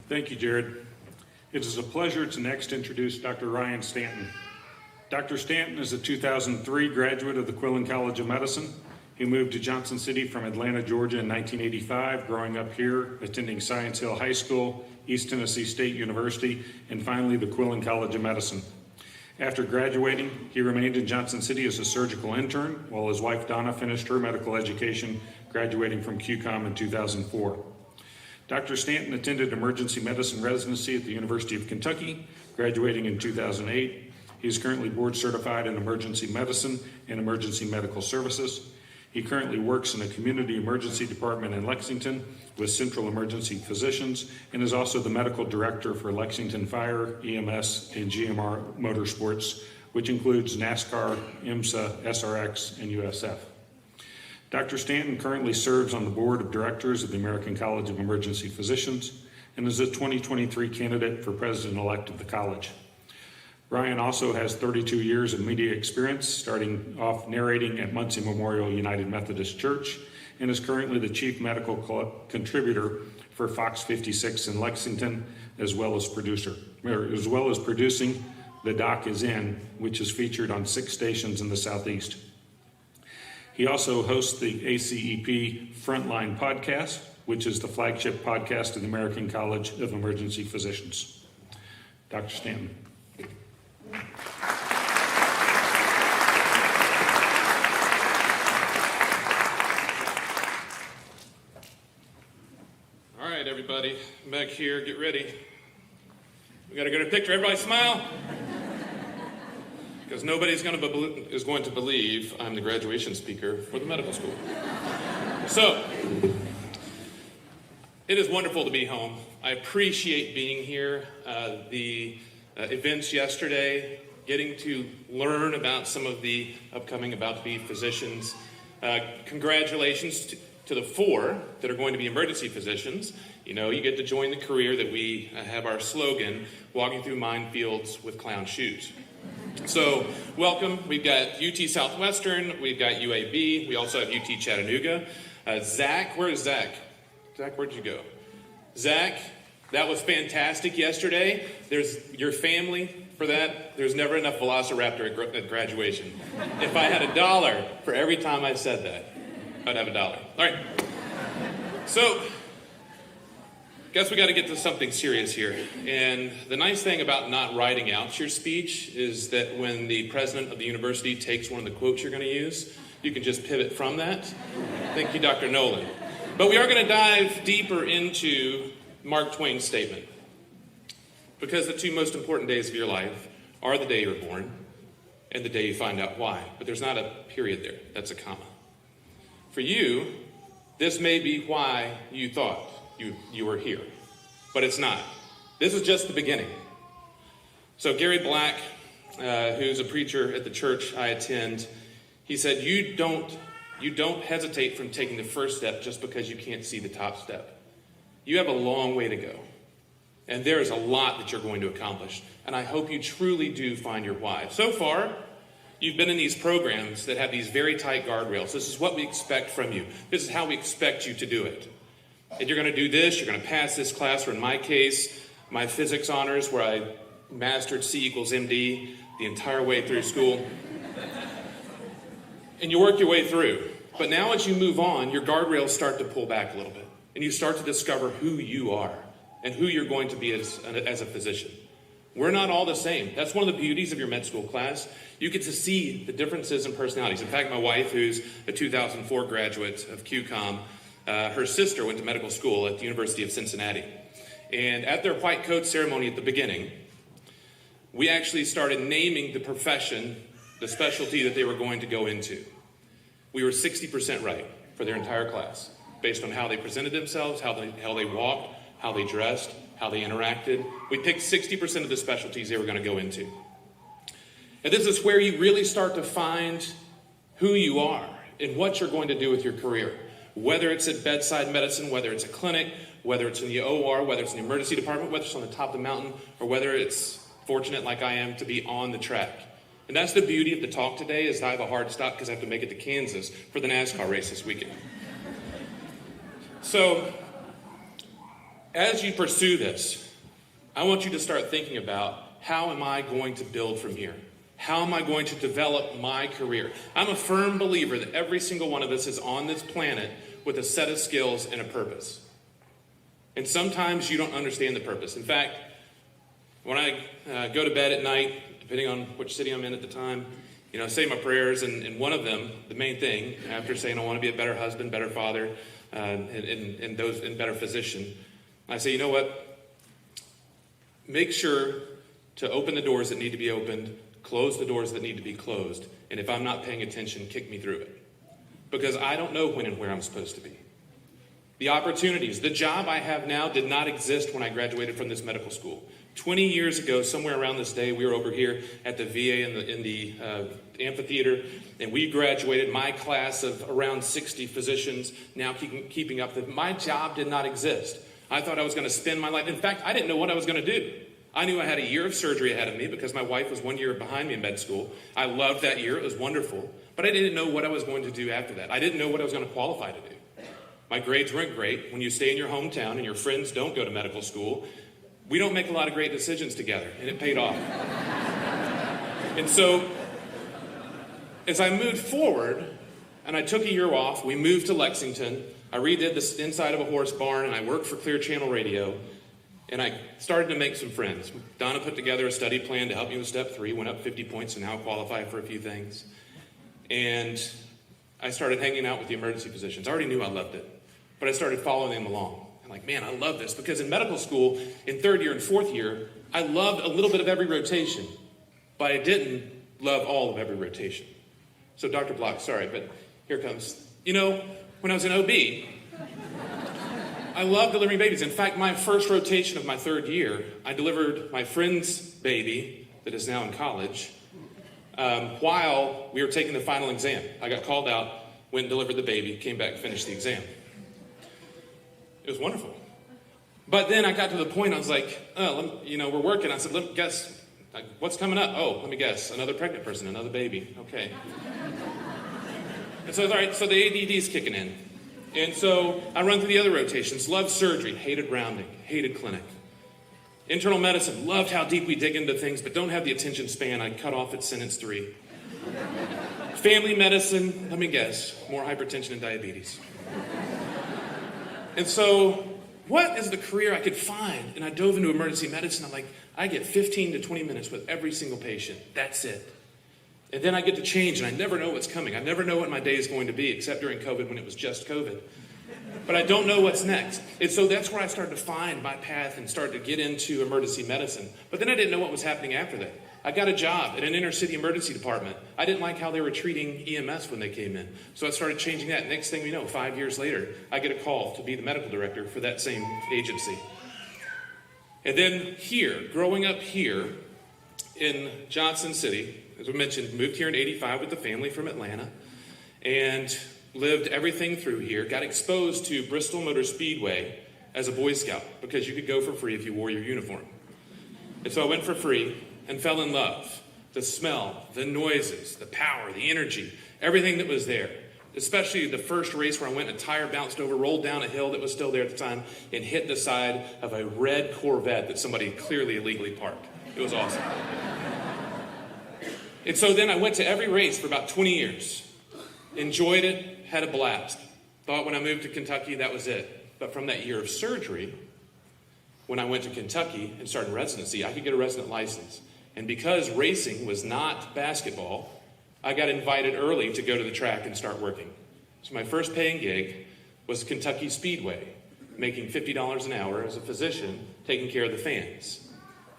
Thank you, Jared. It is a pleasure to next introduce Dr. Ryan Stanton. Dr. Stanton is a 2003 graduate of the Quillen College of Medicine. He moved to Johnson City from Atlanta, Georgia in 1985, growing up here, attending Science Hill High School, East Tennessee State University, and finally the Quillen College of Medicine. After graduating, he remained in Johnson City as a surgical intern, while his wife Donna finished her medical education, graduating from QCOM in 2004. Dr. Stanton attended emergency medicine residency at the University of Kentucky, graduating in 2008. He is currently board certified in emergency medicine and emergency medical services. He currently works in a community emergency department in Lexington with Central Emergency Physicians and is also the medical director for Lexington Fire, EMS, and GMR Motorsports, which includes NASCAR, IMSA, SRX, and USF. Dr. Stanton currently serves on the board of directors of the American College of Emergency Physicians and is a 2023 candidate for president-elect of the college. Ryan also has 32 years of media experience, starting off narrating at Muncie Memorial United Methodist Church, and is currently the chief medical contributor for Fox 56 in Lexington, as well as producing The Doc Is In, which is featured on 6 stations in the Southeast. He also hosts the ACEP Frontline podcast, which is the flagship podcast of the American College of Emergency Physicians. Dr. Stanton. All right, everybody, back here, get ready. We got to get a picture. Everybody smile. Because nobody's is going to believe I'm the graduation speaker for the medical school. So, it is wonderful to be home. I appreciate being here. The events yesterday, getting to learn about some of the upcoming about-to-be physicians. Congratulations to the 4 that are going to be emergency physicians. You know, you get to join the career that we have our slogan, walking through minefields with clown shoes. So, welcome. We've got UT Southwestern, we've got UAB, we also have UT Chattanooga. Zach, where is Zach? Zach, where'd you go? Zach, that was fantastic yesterday. There's your family for that. There's never enough Velociraptor at graduation. If I had $1 for every time I said that, I'd have $1. All right. So, guess we got to get to something serious here. And the nice thing about not writing out your speech is that when the president of the university takes one of the quotes you're going to use, you can just pivot from that. Thank you, Dr. Nolan. But we are going to dive deeper into Mark Twain's statement. Because the 2 most important days of your life are the day you're born and the day you find out why. But there's not a period there. That's a comma. For you, this may be why you thought you were here, but it's not. This is just the beginning. So Gary Black, who's a preacher at the church I attend, he said, you don't hesitate from taking the first step just because you can't see the top step. You have a long way to go, and there is a lot that you're going to accomplish, and I hope you truly do find your why. So far, you've been in these programs that have these very tight guardrails. This is what we expect from you. This is how we expect you to do it. And you're going to do this, you're going to pass this class, or in my case, my physics honors, where I mastered C equals MD the entire way through school. And you work your way through. But now as you move on, your guardrails start to pull back a little bit. And you start to discover who you are and who you're going to be as a physician. We're not all the same. That's one of the beauties of your med school class. You get to see the differences in personalities. In fact, my wife, who's a 2004 graduate of QCOM, her sister went to medical school at the University of Cincinnati. And at their white coat ceremony at the beginning, we actually started naming the profession, the specialty that they were going to go into. We were 60% right for their entire class, based on how they presented themselves, how they walked, how they dressed, how they interacted. We picked 60% of the specialties they were going to go into. And this is where you really start to find who you are and what you're going to do with your career. Whether it's at bedside medicine, whether it's a clinic, whether it's in the OR, whether it's in the emergency department, whether it's on the top of the mountain, or whether it's fortunate like I am to be on the track. And that's the beauty of the talk today, is I have a hard stop because I have to make it to Kansas for the NASCAR race this weekend. So, as you pursue this, I want you to start thinking about, how am I going to build from here? How am I going to develop my career? I'm a firm believer that every single one of us is on this planet with a set of skills and a purpose. And sometimes you don't understand the purpose. In fact, when I go to bed at night, depending on which city I'm in at the time, I say my prayers, and one of them, the main thing, after saying I want to be a better husband, better father, and better physician, I say, you know what? Make sure to open the doors that need to be opened, close the doors that need to be closed, and if I'm not paying attention, kick me through it. Because I don't know when and where I'm supposed to be. The opportunities, the job I have now did not exist when I graduated from this medical school. 20 years ago, somewhere around this day, we were over here at the VA in the amphitheater, and we graduated, my class of around 60 physicians, now keeping up. My job did not exist. I thought I was going to spend my life. In fact, I didn't know what I was going to do. I knew I had a year of surgery ahead of me because my wife was 1 year behind me in med school. I loved that year. It was wonderful. But I didn't know what I was going to do after that. I didn't know what I was going to qualify to do. My grades weren't great. When you stay in your hometown and your friends don't go to medical school, we don't make a lot of great decisions together, and it paid off. And so, as I moved forward, and I took a year off, we moved to Lexington. I redid the inside of a horse barn, and I worked for Clear Channel Radio, and I started to make some friends. Donna put together a study plan to help me with step 3, went up 50 points, and now I qualify for a few things. And I started hanging out with the emergency physicians. I already knew I loved it, but I started following them along. I'm like, man, I love this, because in medical school, in third year and fourth year, I loved a little bit of every rotation, but I didn't love all of every rotation. So Dr. Block, sorry, but here it comes. When I was in OB, I loved delivering babies. In fact, my first rotation of my third year, I delivered my friend's baby that is now in college while we were taking the final exam. I got called out, went and delivered the baby, came back, finished the exam. It was wonderful. But then I got to the point, I was like, we're working. I said, let me guess, what's coming up? Oh, let me guess, another pregnant person, another baby. Okay. And so, all right, so the ADD is kicking in. And so I run through the other rotations. Loved surgery, hated rounding, hated clinic. Internal medicine, loved how deep we dig into things, but don't have the attention span. I cut off at sentence 3. Family medicine, let me guess, more hypertension and diabetes. And so, what is the career I could find? And I dove into emergency medicine. I'm like, I get 15 to 20 minutes with every single patient. That's it. And then I get to change, and I never know what's coming. I never know what my day is going to be, except during COVID when it was just COVID. But I don't know what's next. And so that's where I started to find my path and started to get into emergency medicine. But then I didn't know what was happening after that. I got a job at an inner city emergency department. I didn't like how they were treating EMS when they came in. So I started changing that. Next thing we know, 5 years later, I get a call to be the medical director for that same agency. And then here, growing up here in Johnson City, as we mentioned, moved here in '85 with the family from Atlanta and lived everything through here. Got exposed to Bristol Motor Speedway as a Boy Scout because you could go for free if you wore your uniform. And so I went for free and fell in love. The smell, the noises, the power, the energy, everything that was there. Especially the first race where I went and a tire bounced over, rolled down a hill that was still there at the time, and hit the side of a red Corvette that somebody clearly illegally parked. It was awesome. And so then I went to every race for about 20 years. Enjoyed it, had a blast. Thought when I moved to Kentucky that was it. But from that year of surgery, when I went to Kentucky and started residency, I could get a resident license. And because racing was not basketball, I got invited early to go to the track and start working. So my first paying gig was Kentucky Speedway, making $50 an hour as a physician, taking care of the fans.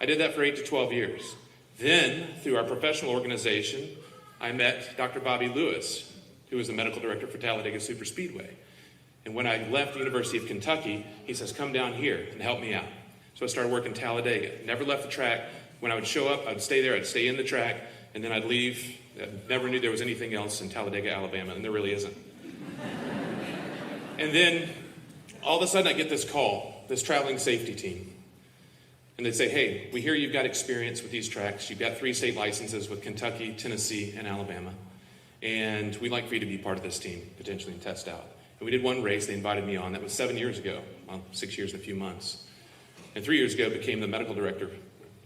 I did that for 8 to 12 years. Then, through our professional organization, I met Dr. Bobby Lewis, who was the medical director for Talladega Superspeedway. And when I left the University of Kentucky, he says, come down here and help me out. So I started working Talladega. Never left the track. When I would show up, I'd stay there, I'd stay in the track, and then I'd leave. I never knew there was anything else in Talladega, Alabama, and there really isn't. And then, all of a sudden, I get this call, this traveling safety team. And they'd say, hey, we hear you've got experience with these tracks. You've got 3 state licenses with Kentucky, Tennessee, and Alabama. And we'd like for you to be part of this team, potentially, and test out. And we did one race they invited me on. That was 7 years ago. Well, 6 years and a few months. and 3 years ago became the medical director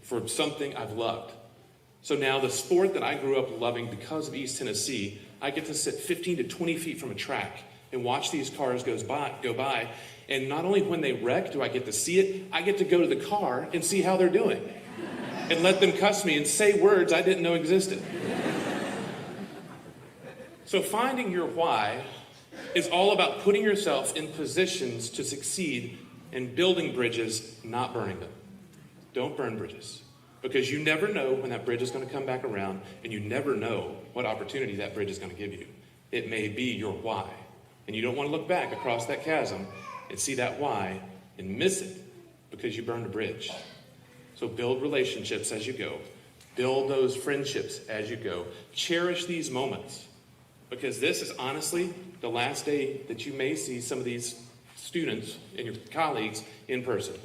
for something I've loved. So now the sport that I grew up loving because of East Tennessee, I get to sit 15 to 20 feet from a track and watch these cars go by. And not only when they wreck do I get to see it, I get to go to the car and see how they're doing and let them cuss me and say words I didn't know existed. So finding your why is all about putting yourself in positions to succeed and building bridges, not burning them. Don't burn bridges, because you never know when that bridge is going to come back around, and you never know what opportunity that bridge is going to give you. It may be your why, and you don't want to look back across that chasm and see that why and miss it because you burned a bridge. So build relationships as you go. Build those friendships as you go. Cherish these moments, because this is honestly the last day that you may see some of these students and your colleagues in person.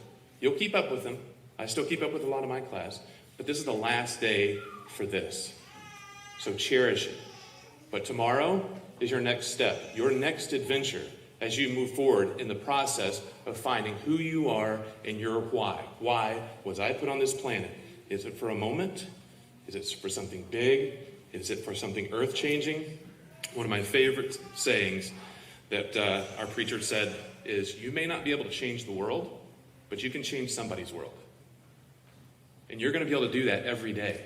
You'll keep up with them. I still keep up with a lot of my class, but this is the last day for this. So cherish it. But tomorrow is your next step, your next adventure as you move forward in the process of finding who you are and your why. Why was I put on this planet? Is it for a moment? Is it for something big? Is it for something earth-changing? One of my favorite sayings that our preacher said is, you may not be able to change the world, but you can change somebody's world. And you're going to be able to do that every day.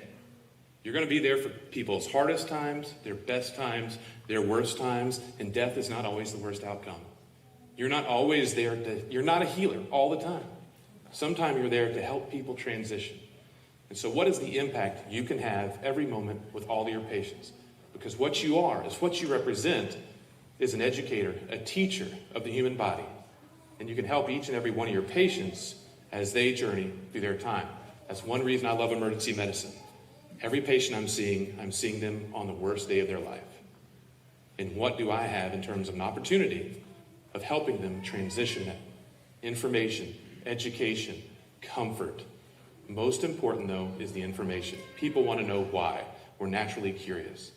You're going to be there for people's hardest times, their best times, their worst times, and death is not always the worst outcome. You're not always there you're not a healer all the time. Sometimes you're there to help people transition. And so what is the impact you can have every moment with all of your patients? Because what you are, is what you represent, is an educator, a teacher of the human body. And you can help each and every one of your patients as they journey through their time. That's one reason I love emergency medicine. Every patient I'm seeing them on the worst day of their life. And what do I have in terms of an opportunity of helping them transition that? Information, education, comfort. Most important, though, is the information. People want to know why. We're naturally curious.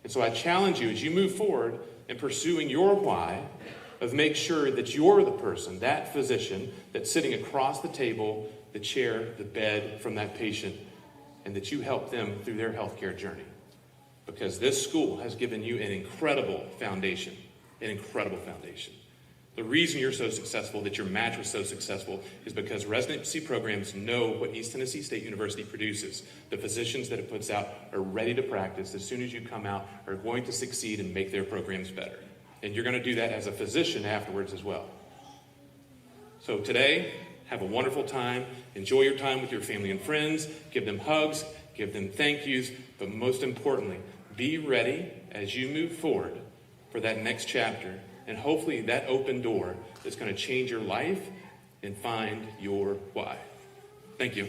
And so I challenge you as you move forward in pursuing your why, of make sure that you're the person, that physician, that's sitting across the table, the chair, the bed from that patient, and that you help them through their healthcare journey. Because this school has given you an incredible foundation, an incredible foundation. The reason you're so successful, that your match was so successful, is because residency programs know what East Tennessee State University produces. The physicians that it puts out are ready to practice as soon as you come out, are going to succeed and make their programs better. And you're going to do that as a physician afterwards as well. So today, have a wonderful time. Enjoy your time with your family and friends. Give them hugs, give them thank yous, but most importantly, be ready as you move forward for that next chapter, and hopefully that open door that's going to change your life and find your why. Thank you.